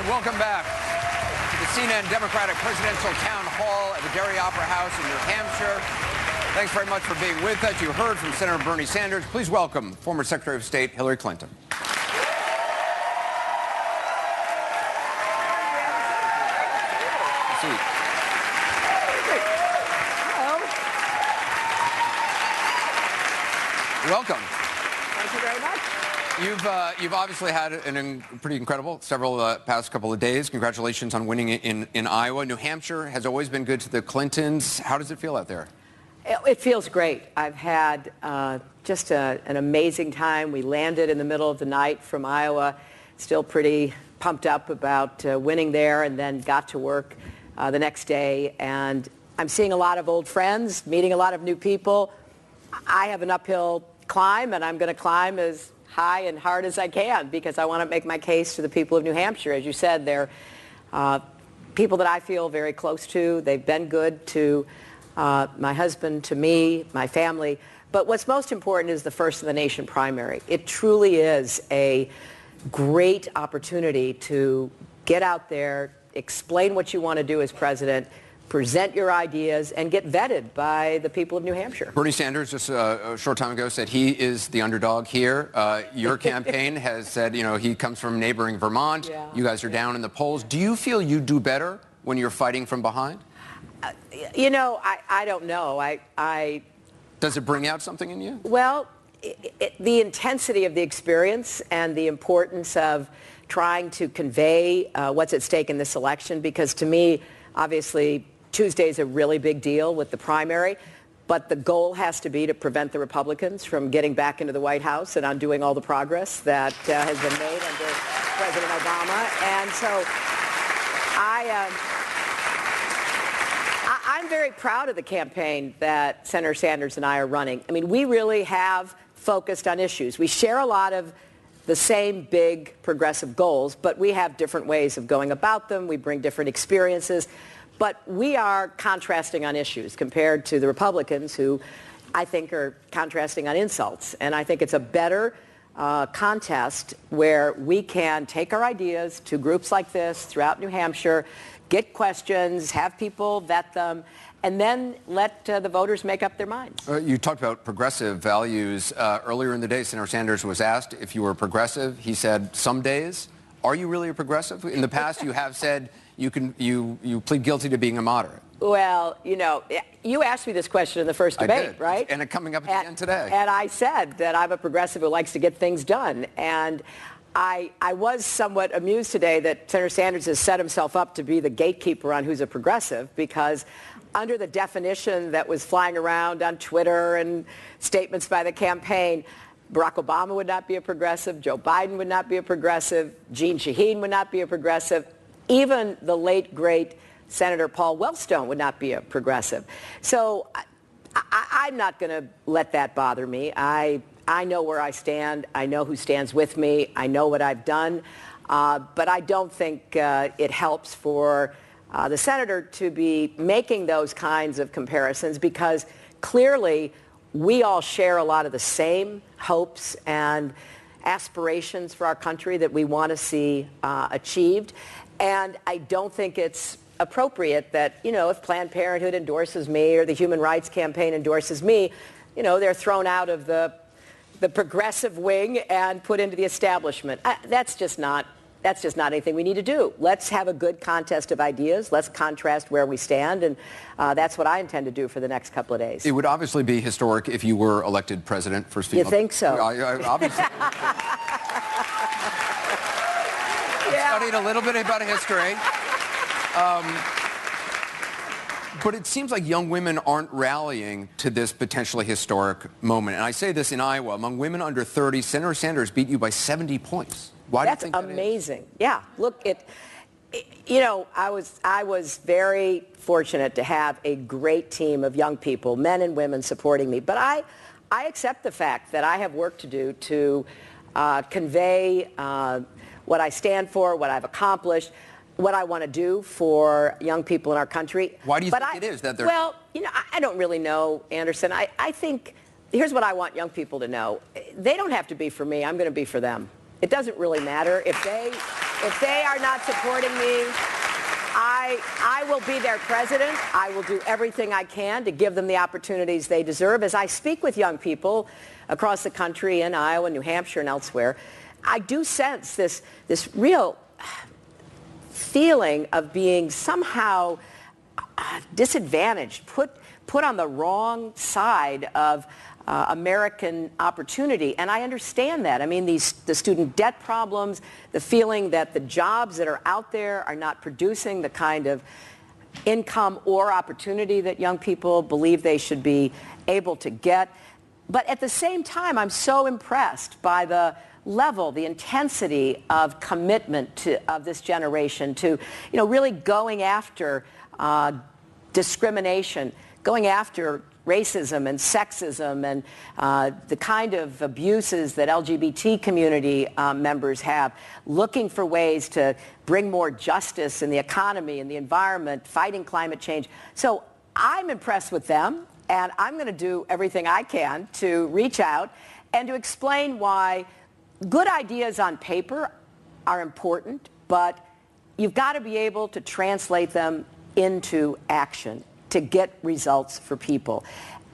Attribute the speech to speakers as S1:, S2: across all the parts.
S1: And welcome back to the CNN Democratic Presidential Town Hall at the Derry Opera House in New Hampshire. Thanks very much for being with us. You heard from Senator Bernie Sanders. Please welcome former Secretary of State Hillary Clinton. Welcome.
S2: Thank you very much.
S1: You've obviously had pretty incredible past couple of days. Congratulations on winning in Iowa. New Hampshire has always been good to the Clintons. How does it feel out there?
S2: It feels great. I've had just an amazing time. We landed in the middle of the night from Iowa, still pretty pumped up about winning there, and then got to work the next day. And I'm seeing a lot of old friends, meeting a lot of new people. I have an uphill climb, and I'm going to climb as high and hard as I can because I want to make my case to the people of New Hampshire. As you said, they're people that I feel very close to. They've been good to my husband, to me, my family. But what's most important is the First in the Nation primary. It truly is a great opportunity to get out there, explain what you want to do as president, present your ideas, and get vetted by the people of New Hampshire.
S1: Bernie Sanders just a short time ago said he is the underdog here. Your campaign has said, you know, he comes from neighboring Vermont.
S2: Yeah.
S1: You guys are down in the polls. Do you feel you do better when you're fighting from behind?
S2: You know, I don't know.
S1: Does it bring out something in you?
S2: Well, the intensity of the experience and the importance of trying to convey what's at stake in this election, because to me, obviously, Tuesday's a really big deal with the primary, but the goal has to be to prevent the Republicans from getting back into the White House and undoing all the progress that has been made under President Obama. And so I'm very proud of the campaign that Senator Sanders and I are running. I mean, we really have focused on issues. We share a lot of the same big progressive goals, but we have different ways of going about them. We bring different experiences. But we are contrasting on issues compared to the Republicans, who I think are contrasting on insults. And I think it's a better contest where we can take our ideas to groups like this throughout New Hampshire, get questions, have people vet them, and then let the voters make up their minds.
S1: You talked about progressive values. Earlier in the day, Senator Sanders was asked if you were progressive. He said, some days. Are you really a progressive? In the past, you have said you plead guilty to being a moderate.
S2: Well, you know, you asked me this question in the first debate, right?
S1: And it's coming up at the end today.
S2: And I said that I'm a progressive who likes to get things done. And I was somewhat amused today that Senator Sanders has set himself up to be the gatekeeper on who's a progressive, because under the definition that was flying around on Twitter and statements by the campaign, Barack Obama would not be a progressive, Joe Biden would not be a progressive, Jeanne Shaheen would not be a progressive, even the late, great Senator Paul Wellstone would not be a progressive. So I'm not going to let that bother me. I know where I stand. I know who stands with me. I know what I've done. But I don't think it helps for the senator to be making those kinds of comparisons, because clearly we all share a lot of the same hopes and aspirations for our country that we want to see achieved. And I don't think it's appropriate that, you know, if Planned Parenthood endorses me or the Human Rights Campaign endorses me, you know, they're thrown out of the progressive wing and put into the establishment. That's just not anything we need to do. Let's have a good contest of ideas. Let's contrast where we stand, and that's what I intend to do for the next couple of days.
S1: It would obviously be historic if you were elected president, first female.
S2: You think so?
S1: Obviously. Studied a little bit about history. But it seems like young women aren't rallying to this potentially historic moment. And I say this in Iowa. Among women under 30, Senator Sanders beat you by 70 points. Why do you think that is?
S2: That's amazing. Yeah. Look, you know, I was very fortunate to have a great team of young people, men and women, supporting me. But I accept the fact that I have work to do to convey what I stand for, what I've accomplished, what I want to do for young people in our country.
S1: Why do you think it is that they're...
S2: Well, you know, I don't really know, Anderson. I think, here's what I want young people to know. They don't have to be for me. I'm going to be for them. It doesn't really matter if they If they are not supporting me, I will be their president. I will do everything I can to give them the opportunities they deserve. As I speak with young people across the country in Iowa, New Hampshire, and elsewhere, I do sense this real feeling of being somehow disadvantaged, put on the wrong side of American opportunity. And I understand that. I mean, the student debt problems, the feeling that the jobs that are out there are not producing the kind of income or opportunity that young people believe they should be able to get. But at the same time, I'm so impressed by the level, the intensity of commitment of this generation to, really going after discrimination, going after racism and sexism and the kind of abuses that LGBT community members have, looking for ways to bring more justice in the economy and the environment, fighting climate change. So I'm impressed with them, and I'm going to do everything I can to reach out and to explain why good ideas on paper are important, but you've got to be able to translate them into action to get results for people.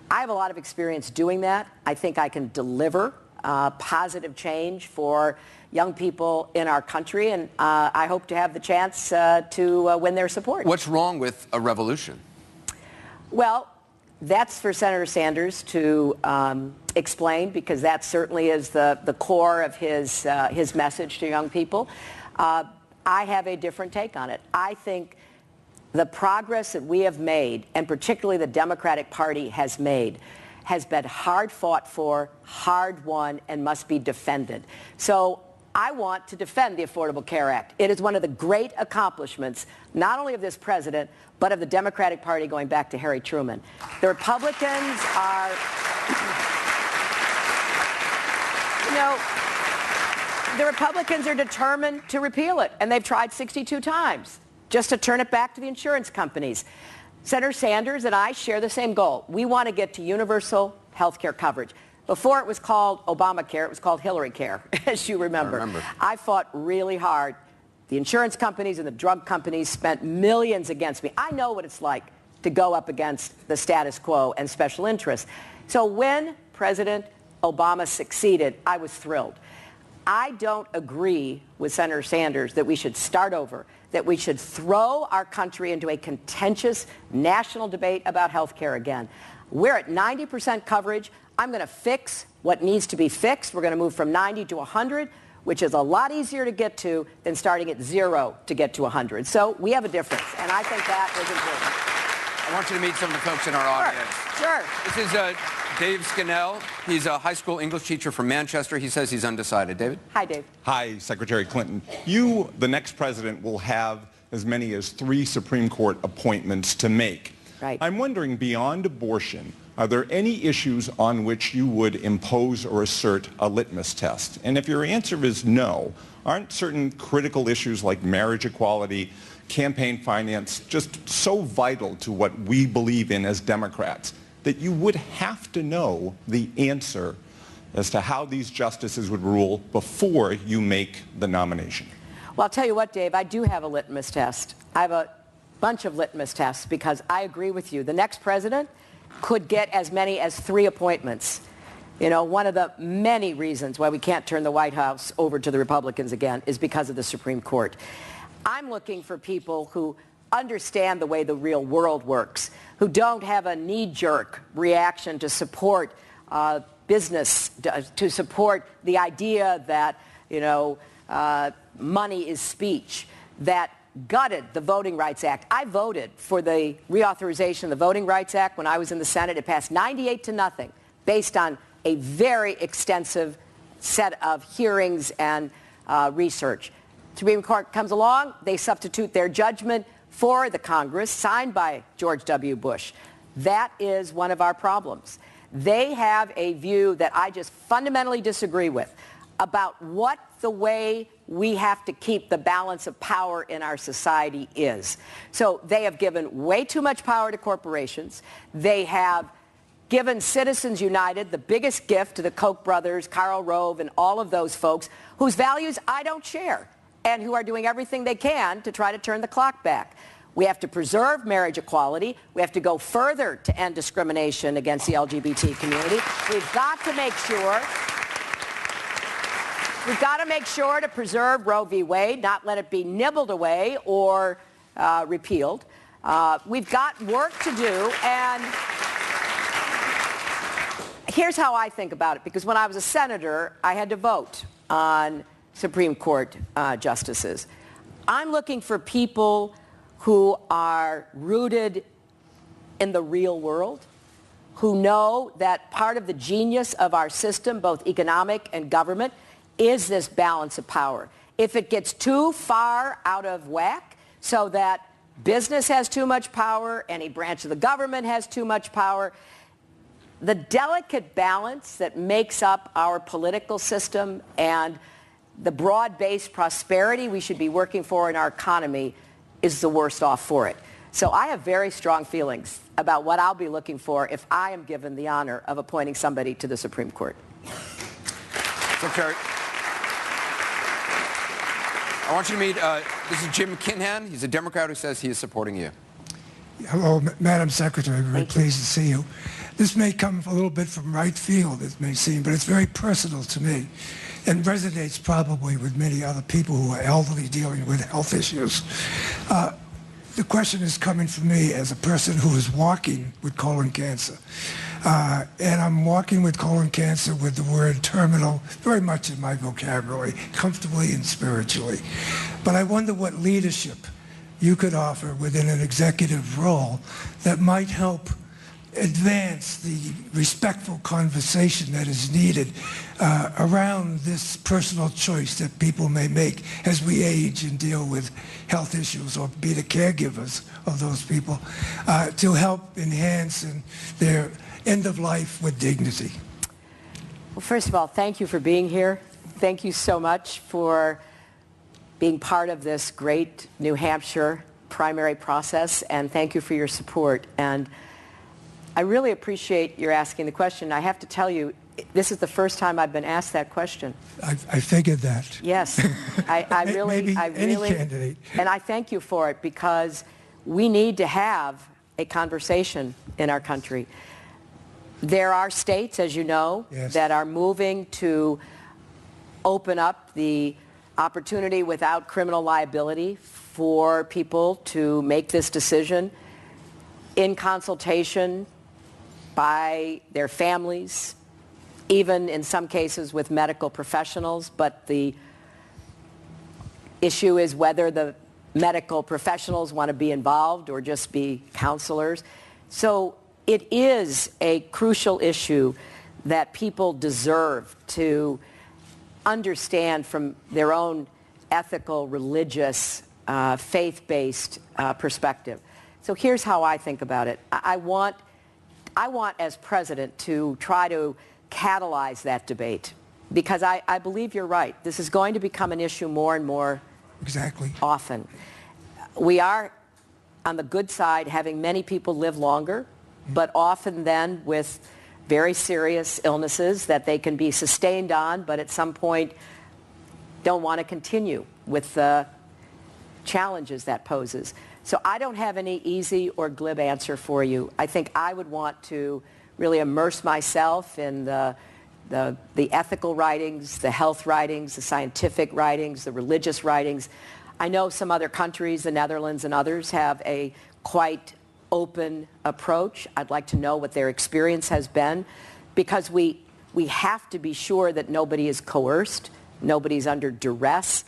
S2: I have a lot of experience doing that. I think I can deliver positive change for young people in our country, and I hope to have the chance to win their support.
S1: What's wrong with a revolution?
S2: Well, that's for Senator Sanders to explain, because that certainly is the core of his message to young people. I have a different take on it. I think the progress that we have made, and particularly the Democratic Party has made, has been hard fought for, hard won, and must be defended. So I want to defend the Affordable Care Act. It is one of the great accomplishments, not only of this president, but of the Democratic Party going back to Harry Truman. The Republicans are, the Republicans are determined to repeal it, and they've tried 62 times just to turn it back to the insurance companies. Senator Sanders and I share the same goal. We want to get to universal health care coverage. Before it was called Obamacare, it was called Hillarycare, as you remember. I fought really hard. The insurance companies and the drug companies spent millions against me. I know what it's like to go up against the status quo and special interests. So when President Obama succeeded, I was thrilled. I don't agree with Senator Sanders that we should start over, that we should throw our country into a contentious national debate about health care again. We're at 90% coverage. I'm going to fix what needs to be fixed. We're going to move from 90 to 100, which is a lot easier to get to than starting at 0 to get to 100. So we have a difference, and I think that is important.
S1: I want you to meet some of the folks in our audience.
S2: Sure.
S1: This is Dave Scannell. He's a high school English teacher from Manchester. He says he's undecided. David?
S2: Hi, Dave.
S3: Hi, Secretary Clinton. You, the next president, will have as many as 3 Supreme Court appointments to make.
S2: Right.
S3: I'm wondering, beyond abortion, are there any issues on which you would impose or assert a litmus test? And if your answer is no, aren't certain critical issues like marriage equality, campaign finance, just so vital to what we believe in as Democrats that you would have to know the answer as to how these justices would rule before you make the nomination?
S2: Well, I'll tell you what, Dave, I do have a litmus test. I have a bunch of litmus tests because I agree with you. The next president could get as many as 3 appointments. One of the many reasons why we can't turn the White House over to the Republicans again is because of the Supreme Court. I'm looking for people who understand the way the real world works, who don't have a knee-jerk reaction to support business, to support the idea that, money is speech, that gutted the Voting Rights Act. I voted for the reauthorization of the Voting Rights Act when I was in the Senate. It passed 98-0 based on a very extensive set of hearings and research. Supreme Court comes along, they substitute their judgment for the Congress, signed by George W. Bush. That is one of our problems. They have a view that I just fundamentally disagree with about what the way we have to keep the balance of power in our society is. So they have given way too much power to corporations. They have given Citizens United the biggest gift to the Koch brothers, Karl Rove, and all of those folks whose values I don't share. and who are doing everything they can to try to turn the clock back. We have to preserve marriage equality. We have to go further to end discrimination against the LGBT community. We've got to make sure to preserve Roe v. Wade, not let it be nibbled away or repealed. We've got work to do, and here's how I think about it, because when I was a senator, I had to vote on Supreme Court justices. I'm looking for people who are rooted in the real world, who know that part of the genius of our system, both economic and government, is this balance of power. If it gets too far out of whack so that business has too much power, any branch of the government has too much power, the delicate balance that makes up our political system and the broad-based prosperity we should be working for in our economy is the worst off for it. So I have very strong feelings about what I'll be looking for if I am given the honor of appointing somebody to the Supreme Court.
S1: Secretary, I want you to meet, this is Jim Kinhan. He's a Democrat who says he is supporting you.
S4: Hello, Madam Secretary. Very pleased to see you. This may come a little bit from right field, it may seem, but it's very personal to me and resonates probably with many other people who are elderly dealing with health issues. The question is coming from me as a person who is walking with colon cancer. And I'm walking with colon cancer with the word terminal very much in my vocabulary, comfortably and spiritually. But I wonder what leadership you could offer within an executive role that might help advance the respectful conversation that is needed around this personal choice that people may make as we age and deal with health issues or be the caregivers of those people to help enhance their end of life with dignity.
S2: Well, first of all, thank you for being here. Thank you so much for being part of this great New Hampshire primary process, and thank you for your support. And I really appreciate your asking the question. I have to tell you, this is the first time I've been asked that question.
S4: I figured that.
S2: Yes, I really,
S4: any candidate.
S2: And I thank you for it, because we need to have a conversation in our country. There are states, as you know,
S4: yes,
S2: that are moving to open up the opportunity without criminal liability for people to make this decision in consultation by their families, even in some cases with medical professionals. But the issue is whether the medical professionals want to be involved or just be counselors. So it is a crucial issue that people deserve to understand from their own ethical, religious, faith-based perspective. So here's how I think about it. I want, as president, to try to catalyze that debate, because I believe you're right. This is going to become an issue more and more often. We are, on the good side, having many people live longer, but often then with very serious illnesses that they can be sustained on, but at some point don't want to continue with the challenges that poses. So I don't have any easy or glib answer for you. I think I would want to really immerse myself in the ethical writings, the health writings, the scientific writings, the religious writings. I know some other countries, the Netherlands and others, have a quite open approach. I'd like to know what their experience has been, because we have to be sure that nobody is coerced, nobody's under duress,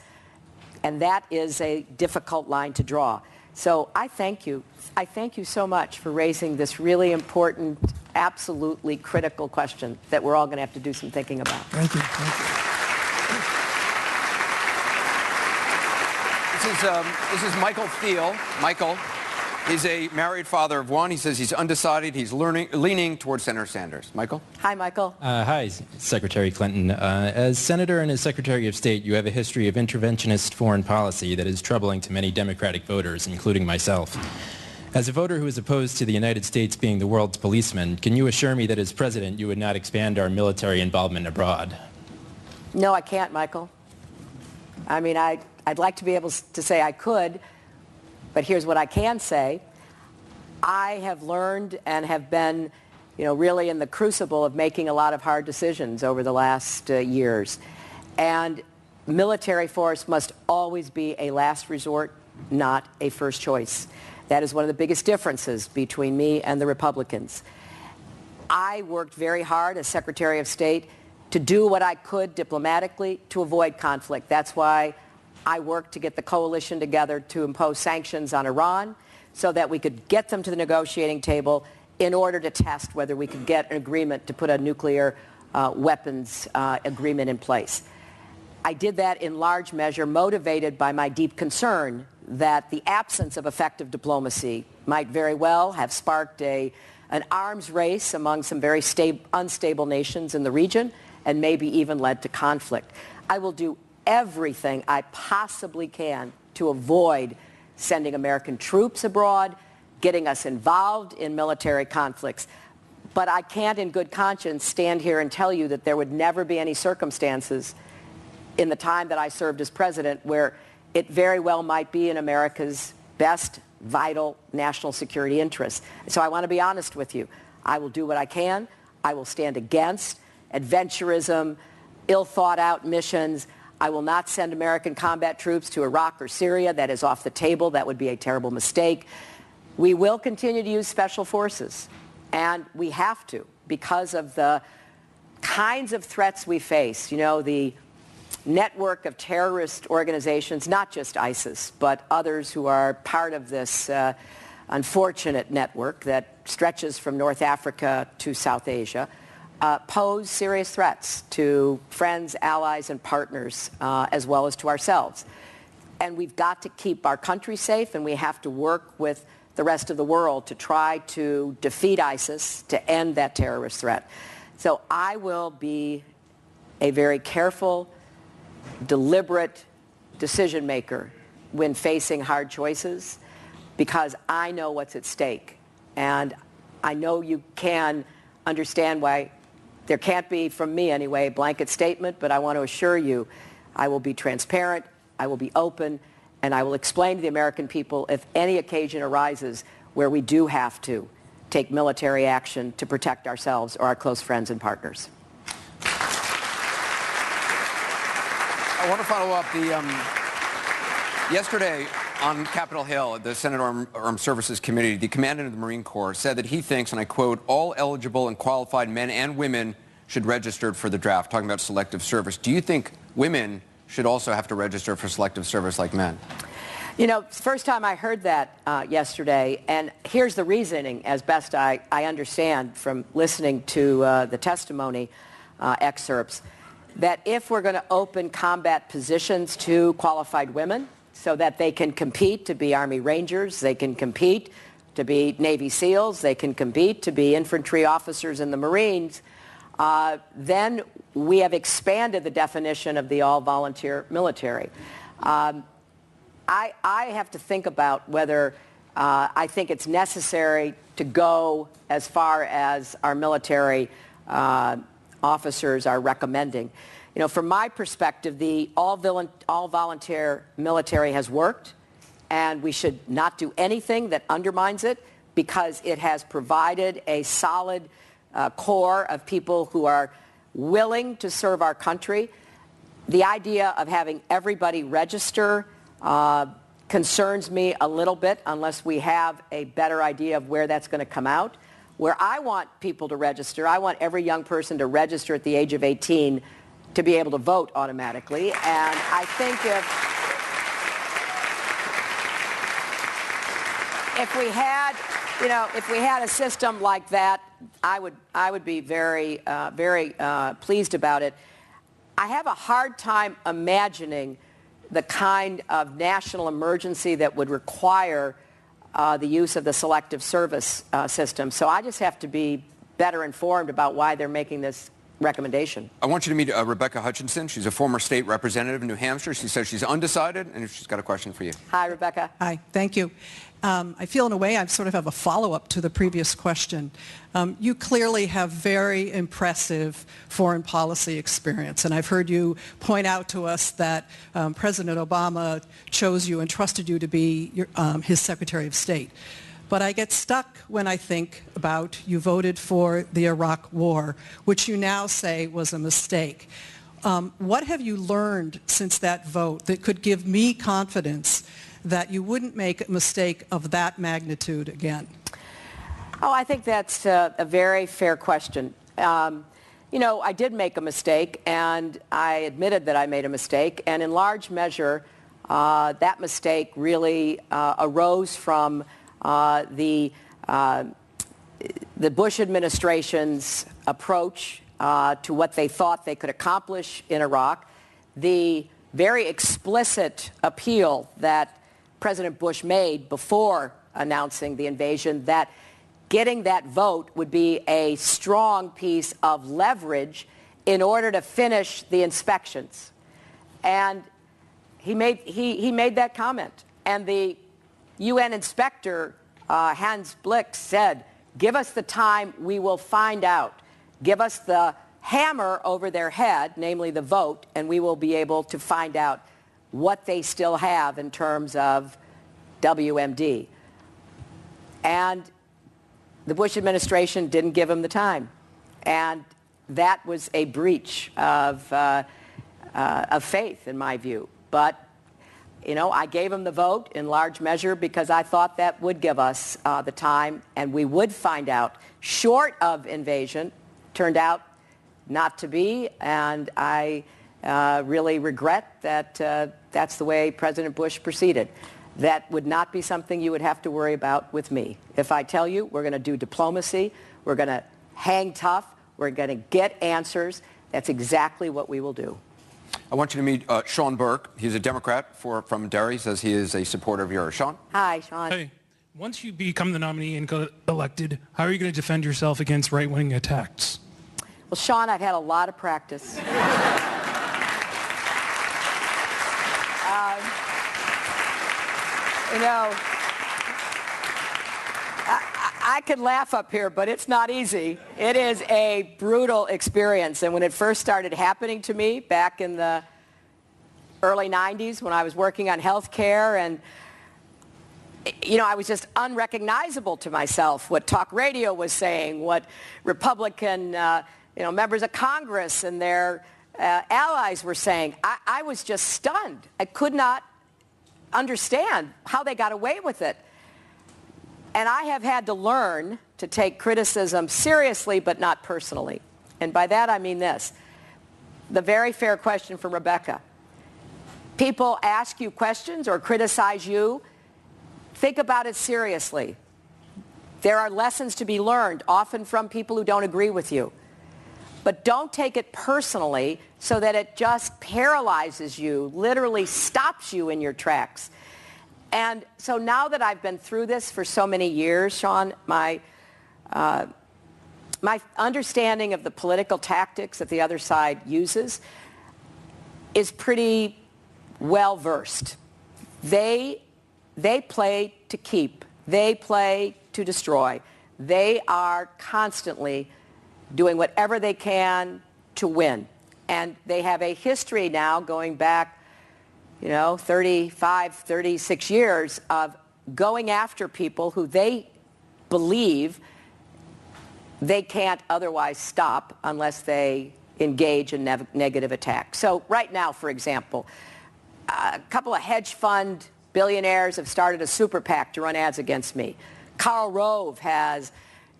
S2: and that is a difficult line to draw. So I thank you. I thank you so much for raising this really important, absolutely critical question that we're all going to have to do some thinking about.
S4: Thank you. Thank
S1: you. This is Michael Thiel. Michael is a married father of one. He says he's undecided. He's leaning towards Senator Sanders. Michael?
S2: Hi, Michael.
S5: Hi, Secretary Clinton. As Senator and as Secretary of State, you have a history of interventionist foreign policy that is troubling to many Democratic voters, including myself. As a voter who is opposed to the United States being the world's policeman, can you assure me that as President you would not expand our military involvement abroad?
S2: No, I can't, Michael. I mean, I I'd like to be able to say I could, but here's what I can say. I have learned and have been, really in the crucible of making a lot of hard decisions over the last years. And military force must always be a last resort, not a first choice. That is one of the biggest differences between me and the Republicans. I worked very hard as Secretary of State to do what I could diplomatically to avoid conflict. That's why I worked to get the coalition together to impose sanctions on Iran so that we could get them to the negotiating table in order to test whether we could get an agreement to put a nuclear weapons agreement in place. I did that in large measure motivated by my deep concern that the absence of effective diplomacy might very well have sparked an arms race among some very unstable nations in the region and maybe even led to conflict. I will do everything I possibly can to avoid sending American troops abroad, getting us involved in military conflicts. But I can't in good conscience stand here and tell you that there would never be any circumstances in the time that I served as president where it very well might be in America's best vital national security interests. So I want to be honest with you. I will do what I can. I will stand against adventurism, ill-thought-out missions. I will not send American combat troops to Iraq or Syria. That is off the table. That would be a terrible mistake. We will continue to use special forces, and we have to because of the kinds of threats we face. The network of terrorist organizations, not just ISIS, but others who are part of this unfortunate network that stretches from North Africa to South Asia, pose serious threats to friends, allies, and partners, as well as to ourselves. And we've got to keep our country safe, and we have to work with the rest of the world to try to defeat ISIS, to end that terrorist threat. So I will be a very careful, deliberate decision maker when facing hard choices because I know what's at stake. And I know you can understand why there can't be, from me anyway, a blanket statement, but I want to assure you I will be transparent, I will be open, and I will explain to the American people if any occasion arises where we do have to take military action to protect ourselves or our close friends and partners.
S1: I want to follow up. Yesterday on Capitol Hill at the Senate Armed Services Committee, the commandant of the Marine Corps said that he thinks, and I quote, all eligible and qualified men and women should register for the draft, talking about selective service. Do you think women should also have to register for selective service like men?
S2: First time I heard that yesterday, and here's the reasoning as best I understand from listening to the testimony excerpts, that if we're going to open combat positions to qualified women so that they can compete to be Army Rangers, they can compete to be Navy SEALs, they can compete to be infantry officers in the Marines, then we have expanded the definition of the all-volunteer military. I have to think about whether I think it's necessary to go as far as our military officers are recommending. From my perspective, the all-volunteer military has worked, and we should not do anything that undermines it because it has provided a solid core of people who are willing to serve our country. The idea of having everybody register concerns me a little bit unless we have a better idea of where that's going to come out. Where I want people to register, I want every young person to register at the age of 18 to be able to vote automatically. And I think if we had a system like that, I would be very pleased about it. I have a hard time imagining the kind of national emergency that would require the use of the selective service system. So I just have to be better informed about why they're making this recommendation.
S1: I want you to meet Rebecca Hutchinson. She's a former state representative in New Hampshire. She says she's undecided, and she's got a question for you.
S2: Hi, Rebecca.
S6: Hi, thank you. I feel in a way I sort of have a follow-up to the previous question. You clearly have very impressive foreign policy experience, and I've heard you point out to us that President Obama chose you and trusted you to be his Secretary of State. But I get stuck when I think about you voted for the Iraq War, which you now say was a mistake. What have you learned since that vote that could give me confidence that you wouldn't make a mistake of that magnitude again?
S2: Oh, I think that's a very fair question. You know, I did make a mistake, and I admitted that I made a mistake, and in large measure, that mistake really arose from the Bush administration's approach to what they thought they could accomplish in Iraq, the very explicit appeal that President Bush made before announcing the invasion that getting that vote would be a strong piece of leverage in order to finish the inspections. And he made that comment. And the UN inspector, Hans Blick, said, give us the time, we will find out. Give us the hammer over their head, namely the vote, and we will be able to find out what they still have in terms of WMD. And the Bush administration didn't give him the time. And that was a breach of faith, in my view. But, you know, I gave him the vote in large measure because I thought that would give us the time and we would find out. Short of invasion, turned out not to be, and I really regret that that's the way President Bush proceeded. That would not be something you would have to worry about with me. If I tell you we're going to do diplomacy, we're going to hang tough, we're going to get answers, that's exactly what we will do.
S1: I want you to meet Sean Burke. He's a Democrat from Derry. He says he is a supporter of yours. Sean?
S2: Hi, Sean.
S7: Hey, once you become the nominee and get elected, how are you going to defend yourself against right-wing attacks?
S2: Well, Sean, I've had a lot of practice. You know, I could laugh up here, but it's not easy. It is a brutal experience. And when it first started happening to me back in the early 90s when I was working on health care, and, you know, I was just unrecognizable to myself what talk radio was saying, what Republican, you know, members of Congress and their allies were saying. I was just stunned. I could not understand how they got away with it. And I have had to learn to take criticism seriously, but not personally. And by that I mean this. The very fair question from Rebecca. People ask you questions or criticize you. Think about it seriously. There are lessons to be learned, often from people who don't agree with you. But don't take it personally so that it just paralyzes you, literally stops you in your tracks. And so now that I've been through this for so many years, Sean, my understanding of the political tactics that the other side uses is pretty well versed. They play to keep. They play to destroy. They are constantly doing whatever they can to win. And they have a history now going back, you know, 35, 36 years of going after people who they believe they can't otherwise stop unless they engage in negative attack. So right now, for example, a couple of hedge fund billionaires have started a super PAC to run ads against me. Karl Rove has,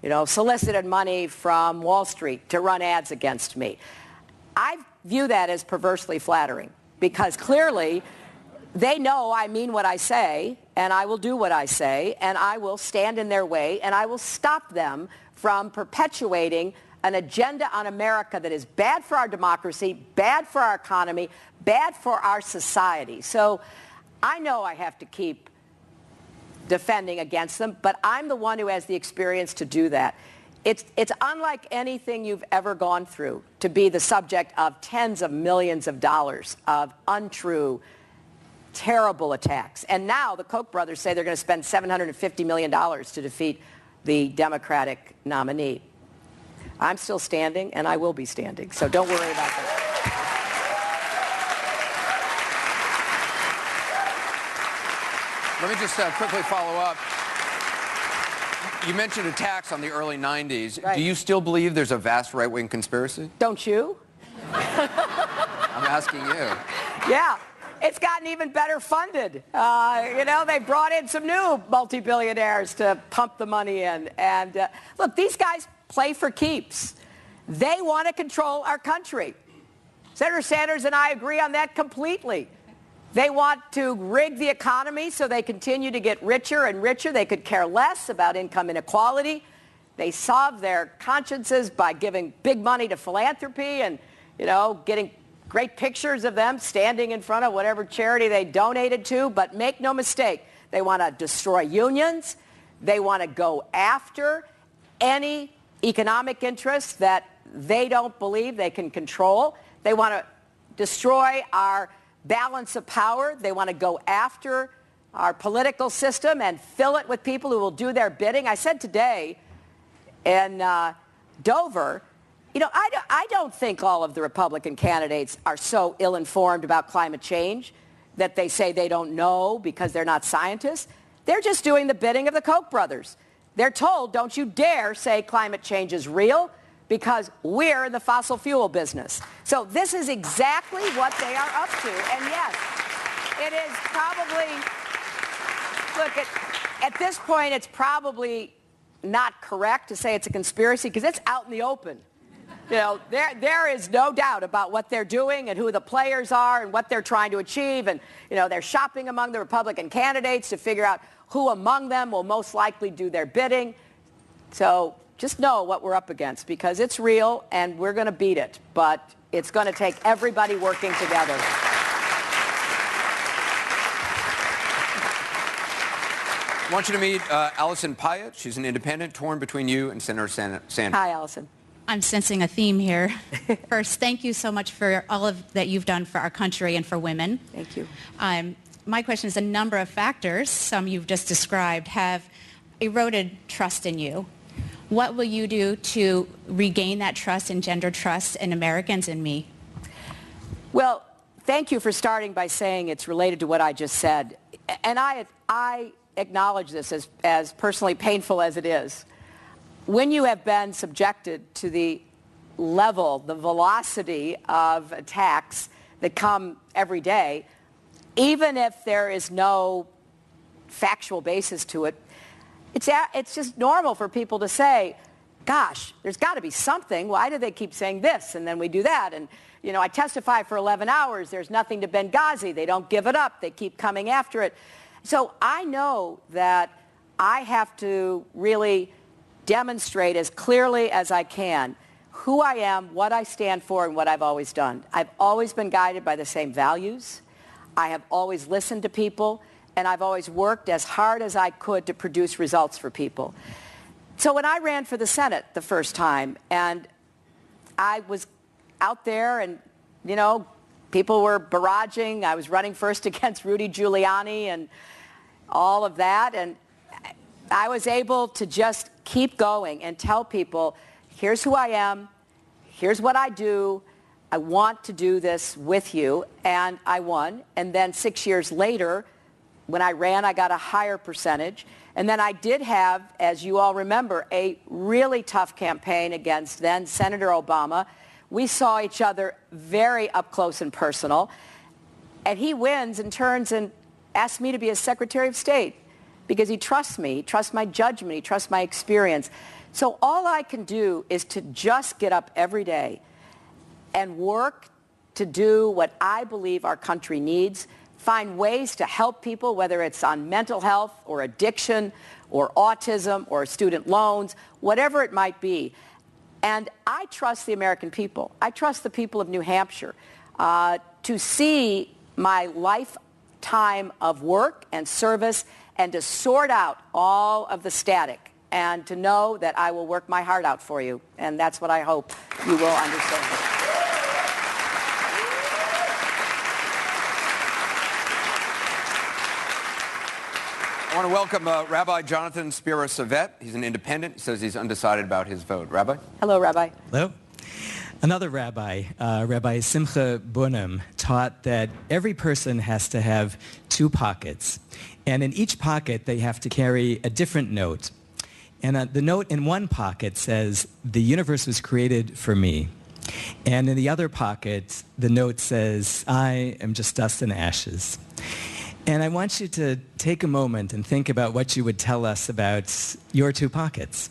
S2: you know, solicited money from Wall Street to run ads against me. I view that as perversely flattering because clearly they know I mean what I say and I will do what I say and I will stand in their way and I will stop them from perpetuating an agenda on America that is bad for our democracy, bad for our economy, bad for our society. So I know I have to keep defending against them, but I'm the one who has the experience to do that. It's unlike anything you've ever gone through to be the subject of tens of millions of dollars of untrue, terrible attacks. And now the Koch brothers say they're going to spend $750 million to defeat the Democratic nominee. I'm still standing, and I will be standing, so don't worry about that.
S1: Let me just quickly follow up. You mentioned attacks on the early 90s.
S2: Right.
S1: Do you still believe there's a vast right-wing conspiracy?
S2: Don't you?
S1: I'm asking you.
S2: Yeah. It's gotten even better funded. They brought in some new multi-billionaires to pump the money in. And look, these guys play for keeps. They want to control our country. Senator Sanders and I agree on that completely. They want to rig the economy so they continue to get richer and richer. They could care less about income inequality. They solve their consciences by giving big money to philanthropy and, getting great pictures of them standing in front of whatever charity they donated to. But make no mistake, they want to destroy unions. They want to go after any economic interests that they don't believe they can control. They want to destroy our balance of power. They want to go after our political system and fill it with people who will do their bidding. I said today in Dover, I don't think all of the Republican candidates are so ill-informed about climate change that they say they don't know because they're not scientists. They're just doing the bidding of the Koch brothers. They're told, don't you dare say climate change is real, because we're in the fossil fuel business. So this is exactly what they are up to. And yes, it is probably, look, at this point, it's probably not correct to say it's a conspiracy because it's out in the open. There is no doubt about what they're doing and who the players are and what they're trying to achieve. And, they're shopping among the Republican candidates to figure out who among them will most likely do their bidding. So just know what we're up against because it's real and we're going to beat it. But it's going to take everybody working together.
S1: I want you to meet Allison Pyatt. She's an independent torn between you and Senator Sanders.
S2: Hi, Allison.
S8: I'm sensing a theme here. First, thank you so much for all of that you've done for our country and for women.
S2: Thank you.
S8: My question is a number of factors, some you've just described, have eroded trust in you. What will you do to regain that trust, engender trust in Americans and me?
S2: Well, thank you for starting by saying it's related to what I just said. And I acknowledge this as personally painful as it is. When you have been subjected to the level, the velocity of attacks that come every day, even if there is no factual basis to it, it's just normal for people to say, gosh, there's got to be something. Why do they keep saying this? And then we do that. And, I testify for 11 hours. There's nothing to Benghazi. They don't give it up. They keep coming after it. So I know that I have to really demonstrate as clearly as I can who I am, what I stand for, and what I've always done. I've always been guided by the same values. I have always listened to people. And I've always worked as hard as I could to produce results for people. So when I ran for the Senate the first time, and I was out there and, people were barraging. I was running first against Rudy Giuliani and all of that. And I was able to just keep going and tell people, here's who I am. Here's what I do. I want to do this with you. And I won. And then 6 years later, when I ran, I got a higher percentage. And then I did have, as you all remember, a really tough campaign against then Senator Obama. We saw each other very up close and personal. And he wins and turns and asks me to be his Secretary of State because he trusts me. He trusts my judgment. He trusts my experience. So all I can do is to just get up every day and work to do what I believe our country needs, find ways to help people, whether it's on mental health or addiction or autism or student loans, whatever it might be. And I trust the American people. I trust the people of New Hampshire to see my lifetime of work and service and to sort out all of the static and to know that I will work my heart out for you. And that's what I hope you will understand.
S1: I want to welcome Rabbi Jonathan Spiro-Savet. He's an independent. He says he's undecided about his vote. Rabbi?
S2: Hello, Rabbi.
S9: Hello. Another rabbi, Rabbi Simcha Bunim, taught that every person has to have two pockets. And in each pocket, they have to carry a different note. And the note in one pocket says, "The universe was created for me." And in the other pocket, the note says, "I am just dust and ashes." And I want you to take a moment and think about what you would tell us about your two pockets.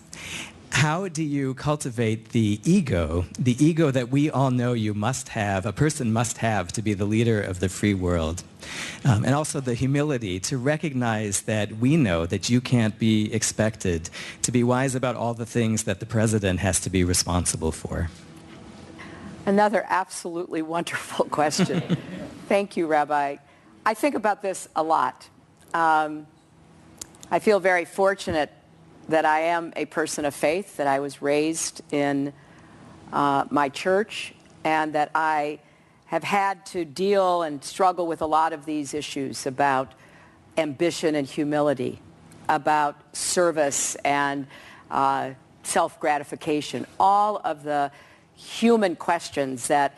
S9: How do you cultivate the ego that we all know you must have, a person must have to be the leader of the free world? And also the humility to recognize that we know that you can't be expected to be wise about all the things that the president has to be responsible for.
S2: Another absolutely wonderful question. Thank you, Rabbi. I think about this a lot. I feel very fortunate that I am a person of faith, that I was raised in my church, and that I have had to deal and struggle with a lot of these issues about ambition and humility, about service and self-gratification, all of the human questions that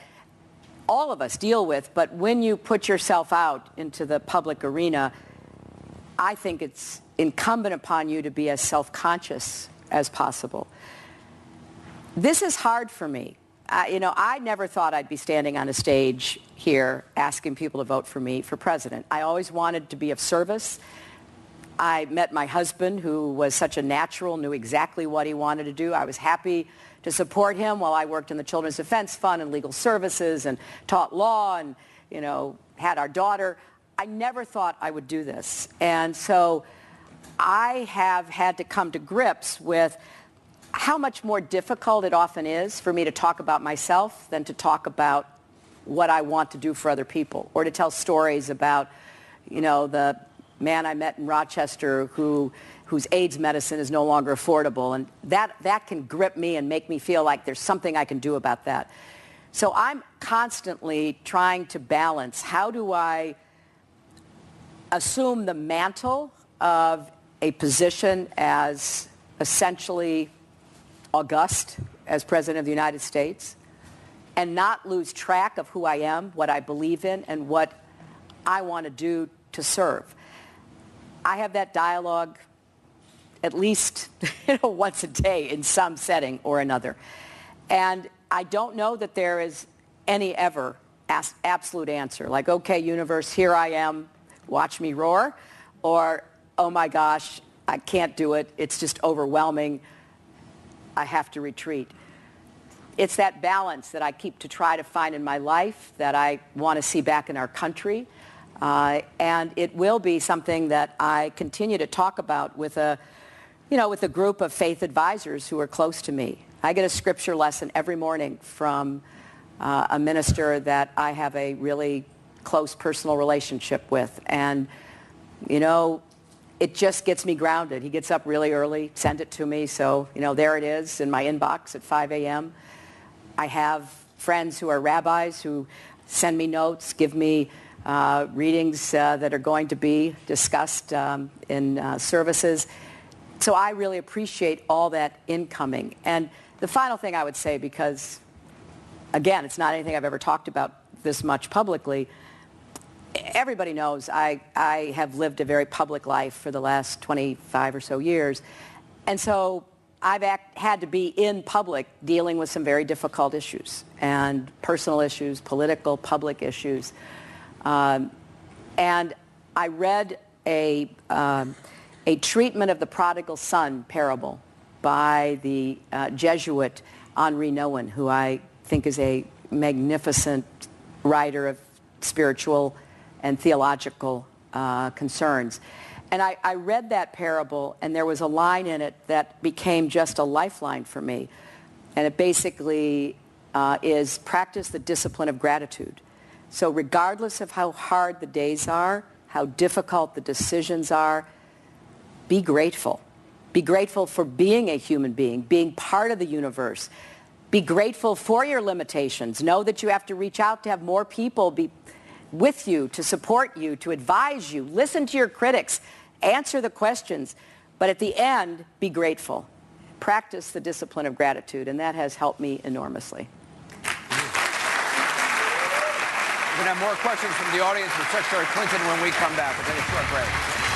S2: all of us deal with. But when you put yourself out into the public arena, I think it's incumbent upon you to be as self-conscious as possible. This is hard for me. I never thought I'd be standing on a stage here asking people to vote for me for president. I always wanted to be of service. I met my husband, who was such a natural, knew exactly what he wanted to do. I was happy to support him while I worked in the Children's Defense Fund and legal services and taught law and, had our daughter. I never thought I would do this. And so I have had to come to grips with how much more difficult it often is for me to talk about myself than to talk about what I want to do for other people, or to tell stories about, the man I met in Rochester whose AIDS medicine is no longer affordable. And that can grip me and make me feel like there's something I can do about that. So I'm constantly trying to balance, how do I assume the mantle of a position as essentially august as President of the United States, and not lose track of who I am, what I believe in, and what I want to do to serve. I have that dialogue at least once a day in some setting or another. And I don't know that there is any ever absolute answer, like, okay, universe, here I am, watch me roar, or, oh my gosh, I can't do it, it's just overwhelming, I have to retreat. It's that balance that I keep to try to find in my life, that I want to see back in our country. And it will be something that I continue to talk about with a group of faith advisors who are close to me. I get a scripture lesson every morning from a minister that I have a really close personal relationship with. And, it just gets me grounded. He gets up really early, send it to me. So, there it is in my inbox at 5 a.m. I have friends who are rabbis who send me notes, give me readings that are going to be discussed in services. So I really appreciate all that incoming. And the final thing I would say, because, again, it's not anything I've ever talked about this much publicly, everybody knows I have lived a very public life for the last 25 or so years. And so I've had to be in public dealing with some very difficult issues, and personal issues, political, public issues. And I read a treatment of the prodigal son parable by the Jesuit Henri Nouwen, who I think is a magnificent writer of spiritual and theological concerns. And I read that parable, and there was a line in it that became just a lifeline for me. And it basically is practice the discipline of gratitude. So regardless of how hard the days are, how difficult the decisions are, be grateful. Be grateful for being a human being part of the universe. Be grateful for your limitations. Know that you have to reach out to have more people be with you, to support you, to advise you. Listen to your critics. Answer the questions. But at the end, be grateful. Practice the discipline of gratitude, and that has helped me enormously.
S1: We're going to have more questions from the audience with Secretary Clinton when we come back. We'll take a short break.